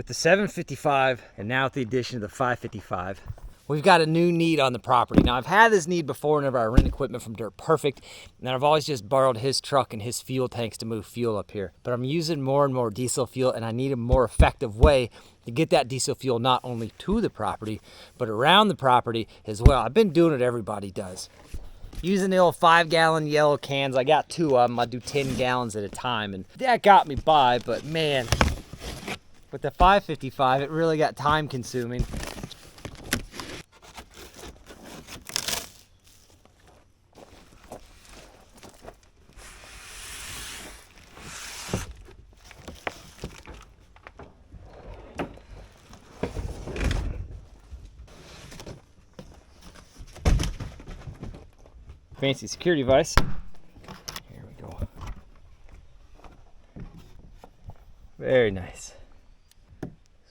With the 755 and now with the addition of the 555, we've got a new need on the property. Now, I've had this need before whenever I rent equipment from Dirt Perfect, and I've always just borrowed his truck and his fuel tanks to move fuel up here. But I'm using more and more diesel fuel, and I need a more effective way to get that diesel fuel not only to the property, but around the property as well. I've been doing what everybody does. Using the old 5-gallon yellow cans. I got 2 of them. I do 10 gallons at a time, and that got me by, but man, with the 555, it really got time consuming. Fancy security device. Here we go. Very nice.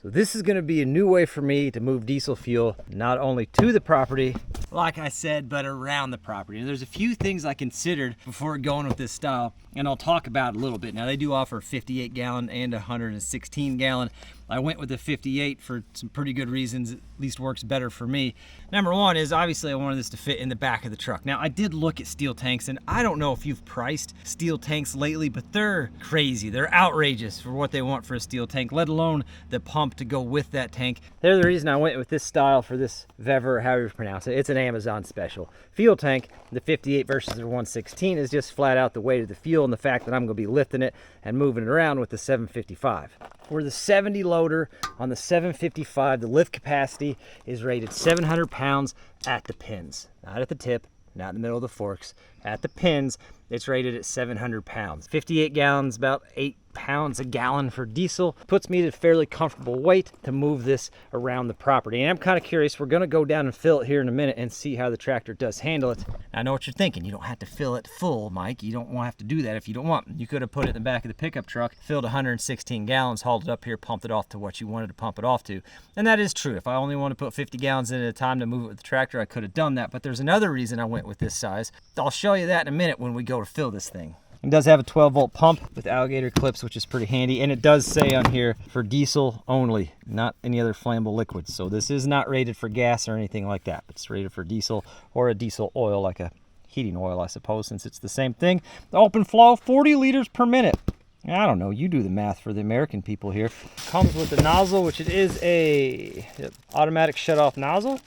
So this is going to be a new way for me to move diesel fuel, not only to the property, like I said, but around the property. And there's a few things I considered before going with this style, and I'll talk about it a little bit. Now, they do offer a 58-gallon and a 116-gallon. I went with the 58 for some pretty good reasons. At least works better for me. Number one is obviously I wanted this to fit in the back of the truck. Now, I did look at steel tanks, and I don't know if you've priced steel tanks lately, but they're crazy. They're outrageous for what they want for a steel tank, let alone the pump to go with that tank. They're the reason I went with this style for this Vevor, however you pronounce it. It's an Amazon special. Fuel tank, the 58 versus the 116 is just flat out the weight of the fuel and the fact that I'm going to be lifting it and moving it around with the 755. For the 70 loader on the 755, the lift capacity is rated 700 pounds at the pins, not at the tip, not in the middle of the forks. At the pins, it's rated at 700 pounds. 58 gallons, about 8 pounds a gallon for diesel. Puts me at a fairly comfortable weight to move this around the property. And I'm kind of curious, we're gonna go down and fill it here in a minute and see how the tractor does handle it. I know what you're thinking. You don't have to fill it full, Mike. You don't want to have to do that if you don't want. You could have put it in the back of the pickup truck, filled 116 gallons, hauled it up here, pumped it off to what you wanted to pump it off to. And that is true. If I only want to put 50 gallons in at a time to move it with the tractor, I could have done that. But there's another reason I went with this size. I'll show you that in a minute when we go to fill this thing. It does have a 12-volt pump with alligator clips, which is pretty handy. And it does say on here for diesel only, not any other flammable liquids. So this is not rated for gas or anything like that. It's rated for diesel or a diesel oil, like a heating oil, I suppose, since it's the same thing. The open flow, 40 liters per minute. I don't know, you do the math for the American people here. Comes with the nozzle, which it is a automatic shut-off nozzle.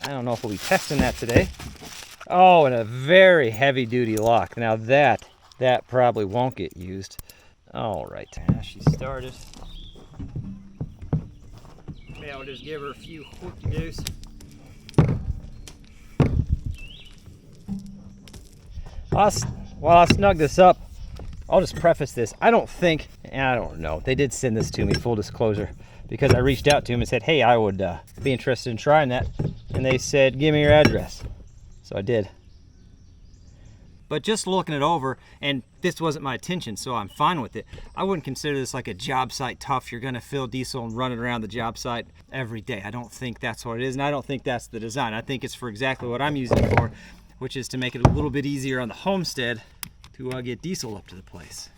I don't know if we'll be testing that today. Oh, and a very heavy-duty lock. Now that probably won't get used. All right, now she started. Maybe I'll just give her a few whoop-de-doos. While I snug this up, I'll just preface this. I don't know. They did send this to me, full disclosure, because I reached out to them and said, hey, I would be interested in trying that. And they said, give me your address. So I did. But just looking it over, and this wasn't my intention, so I'm fine with it. I wouldn't consider this like a job site tough. You're gonna fill diesel and run it around the job site every day. I don't think that's what it is, and I don't think that's the design. I think it's for exactly what I'm using it for, which is to make it a little bit easier on the homestead to get diesel up to the place.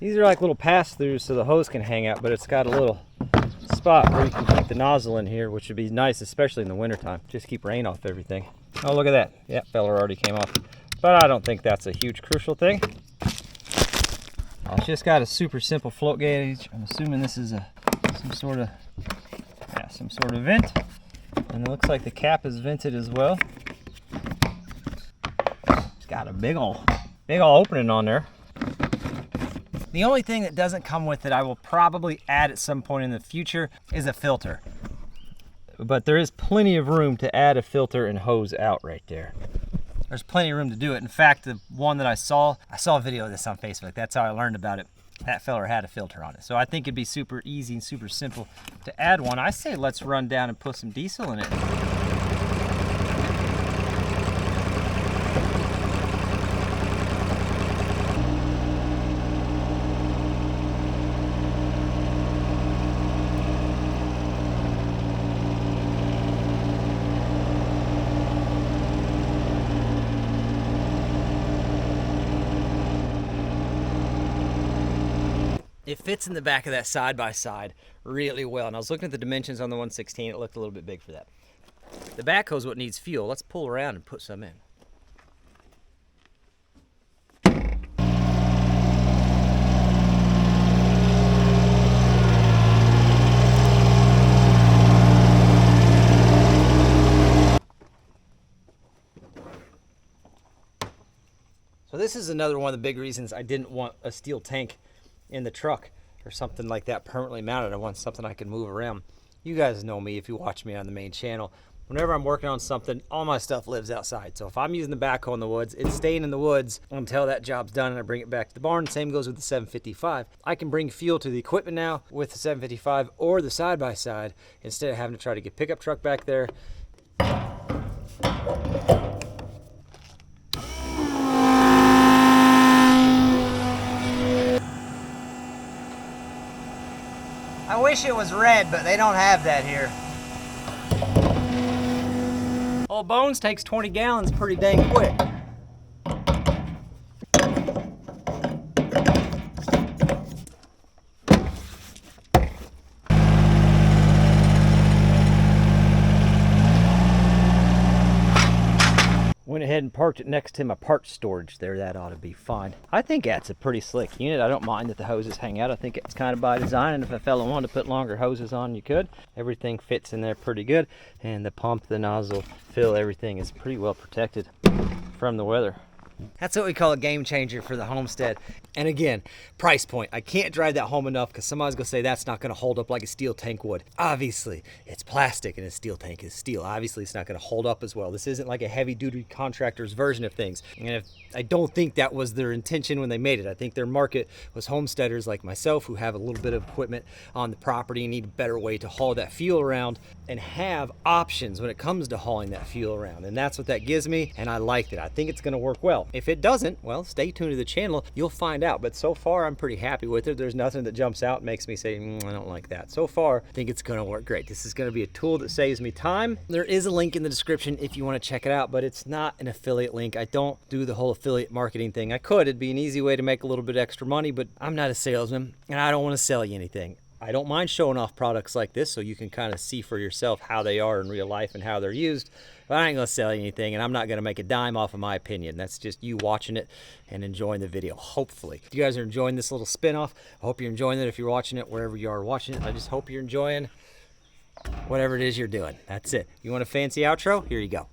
These are like little pass-throughs so the hose can hang out, but it's got a little spot where you can keep the nozzle in here, which would be nice, especially in the wintertime. Just keep rain off everything. Oh, look at that. Yeah, feller already came off. But I don't think that's a huge crucial thing. It's just got a super simple float gauge. I'm assuming this is some sort of vent. And it looks like the cap is vented as well. It's got a big ol' opening on there. The only thing that doesn't come with it, I will probably add at some point in the future, is a filter. But there is plenty of room to add a filter and hose out right there. There's plenty of room to do it. In fact, the one that I saw a video of this on Facebook. That's how I learned about it. That feller had a filter on it. So I think it'd be super easy and super simple to add one. I say let's run down and put some diesel in it. it fits in the back of that side-by-side really well. And I was looking at the dimensions on the 116, it looked a little bit big for that. The backhoe's what needs fuel. Let's pull around and put some in. So this is another one of the big reasons I didn't want a steel tank in the truck or something like that permanently mounted. I want something I can move around. You guys know me if you watch me on the main channel. Whenever I'm working on something, all my stuff lives outside. So if I'm using the backhoe in the woods, it's staying in the woods until that job's done and I bring it back to the barn. Same goes with the 755. I can bring fuel to the equipment now with the 755 or the side-by-side instead of having to try to get pickup truck back there. I wish it was red, but they don't have that here. Old Bones takes 20 gallons pretty dang quick. Went ahead and parked it next to my parts storage there. That ought to be fine. I think that's a pretty slick unit. I don't mind that the hoses hang out. I think it's kind of by design, and if a fella wanted to put longer hoses on, you could. Everything fits in there pretty good, and the pump, the nozzle, fill, everything is pretty well protected from the weather. That's what we call a game changer for the homestead. And again, price point. I can't drive that home enough because somebody's gonna say that's not gonna hold up like a steel tank would. Obviously, it's plastic and a steel tank is steel. Obviously, it's not gonna hold up as well. This isn't like a heavy duty contractor's version of things. And I don't think that was their intention when they made it. I think their market was homesteaders like myself who have a little bit of equipment on the property and need a better way to haul that fuel around and have options when it comes to hauling that fuel around. And that's what that gives me, and I liked it. I think it's gonna work well. If it doesn't, well, stay tuned to the channel. You'll find out. But so far, I'm pretty happy with it. There's nothing that jumps out and makes me say, I don't like that. So far, I think it's going to work great. This is going to be a tool that saves me time. There is a link in the description if you want to check it out, but it's not an affiliate link. I don't do the whole affiliate marketing thing. I could. It'd be an easy way to make a little bit extra money, but I'm not a salesman, and I don't want to sell you anything. I don't mind showing off products like this so you can kind of see for yourself how they are in real life and how they're used. But I ain't gonna sell you anything, and I'm not gonna make a dime off of my opinion. That's just you watching it and enjoying the video, hopefully. If you guys are enjoying this little spin-off, I hope you're enjoying it if you're watching it, wherever you are watching it. I just hope you're enjoying whatever it is you're doing. That's it. You want a fancy outro? Here you go.